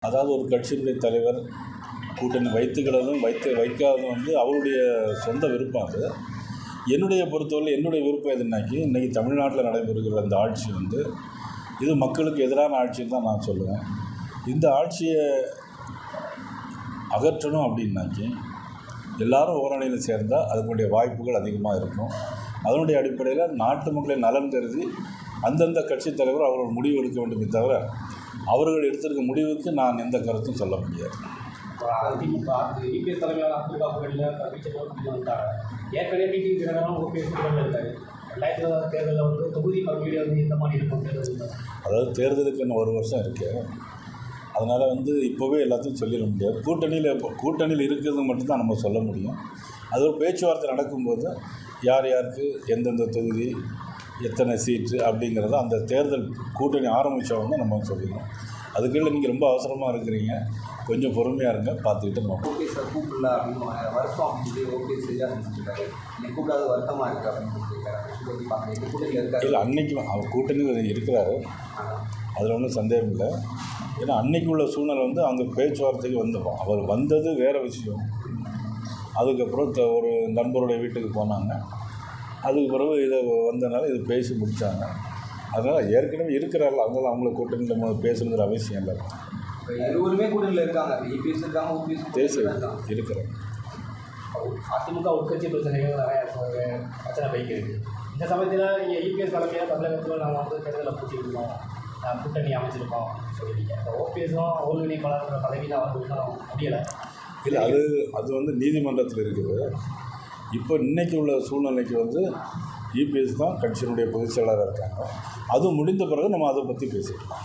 அதாவது ஒரு கட்சியினுடைய தலைவர் கூட்டணி வைத்துக்கிறதும் வைக்காததும் வந்து அவருடைய சொந்த விருப்பம். அது என்னுடைய பொறுத்தவரை என்னுடைய விருப்பம் எதுனாக்கி இன்றைக்கி தமிழ்நாட்டில் நடைபெறுகிற அந்த ஆட்சி வந்து இது மக்களுக்கு எதிரான ஆட்சின்னு தான் நான் சொல்லுவேன். இந்த ஆட்சியை அகற்றணும் அப்படின்னாக்கி எல்லாரும் ஓரணியில் சேர்ந்தால் அதுக்குடைய வாய்ப்புகள் அதிகமாக இருக்கும். அதனுடைய அடிப்படையில் நாட்டு மக்களின் நலன் கருதி அந்தந்த கட்சித் தலைவர் அவர்கள் முடிவு எடுக்க வேண்டுமே தவிர அவர்கள் எடுத்திருக்க முடிவுக்கு நான் எந்த கருத்தும் சொல்ல முடியாது. அதிமுக இபிஎஸ் தலைமையான அதிமுக வந்துட்டாங்க. ஏற்கனவே டிடிவி ஓபிஎஸ் இருக்காரு. 2020 தேர்தலில் வந்து தொகுதி பங்கீடு வந்து எந்த மாதிரி இருக்கும் தேர்தல்? அதாவது தேர்தலுக்கு இன்னும் ஒரு வருஷம் இருக்குது. அதனால் வந்து இப்போவே எல்லாத்தையும் சொல்லிட முடியாது. கூட்டணியில் இருக்கிறது மட்டும்தான் நம்ம சொல்ல முடியும். அது ஒரு பேச்சுவார்த்தை நடக்கும்போது யார் யாருக்கு எந்தெந்த தொகுதி எத்தனை சீட்டு அப்படிங்கிறத அந்த தேர்தல் கூட்டணி ஆரம்பித்தவங்க நம்ம சொல்லிடணும். அதுக்குள்ள நீங்கள் ரொம்ப அவசரமாக இருக்கிறீங்க, கொஞ்சம் பொறுமையாக இருங்க, பார்த்துக்கிட்டு நம்ம ஓபிஎஸ் கூப்பிடல அப்படின்னு வருத்தம் அப்படின்னு ஓபிஎஸ் செய்ய ஆரம்பிச்சிருக்காரு. இன்னைக்கு கூப்பிடாத வருத்தமாக இருக்குது அப்படின்னு சொல்லியிருக்காரு. கூட்டணியில் இருக்காரு இல்லை, அன்னைக்கு அவர் கூட்டணியில் இருக்கிறாரு, அதில் ஒன்றும் சந்தேகம் இல்லை. ஏன்னா அன்னைக்கு உள்ள சூழ்நிலை வந்து அங்கே பேச்சுவார்த்தைக்கு வந்துடும். அவர் வந்தது வேறு விஷயம். அதுக்கப்புறம் ஒரு நண்பருடைய வீட்டுக்கு போனாங்க. அதுக்கு பிறகு இதை வந்தனால இது பேசி முடித்தாங்க. அதனால் ஏற்கனவே இருக்கிறார்கள், அதனால் அவங்கள கூட்டணியில் நம்ம பேசணுங்கிற அவசியம் இல்லை. இருவருமே கூட்டணியில் இருக்காங்க. இபிஎஸ் இருக்காங்க, ஓபிஎஸ் பேச இருக்கிறாங்க. அதிமுக உட்கட்சி பிரச்சனைகள் நிறைய பிரச்சனை போய்க்கு இருக்குது. இந்த சமயத்தில் நீங்கள் இபிஎஸ் தலைமையாக தமிழகத்தில் நாங்கள் வந்து தேர்தலில் பூச்சிருக்கோம், கூட்டணி அமைச்சிருக்கோம் சொல்லியிருக்கீங்க. இப்போ ஓபிஎஸும் ஒருங்கிணைப்பாளர் பதவியில் வந்து இன்னும் முடியலை. இல்லை, அது வந்து நீதிமன்றத்தில் இருக்குது. இப்போ இன்றைக்கி உள்ள சூழ்நிலைக்கு வந்து இபிஎஸ் தான் கட்சியினுடைய பொதுச் செயலாளராக இருக்காங்க. அது முடிந்த பிறகு நம்ம அதை பற்றி பேசிக்கலாம்.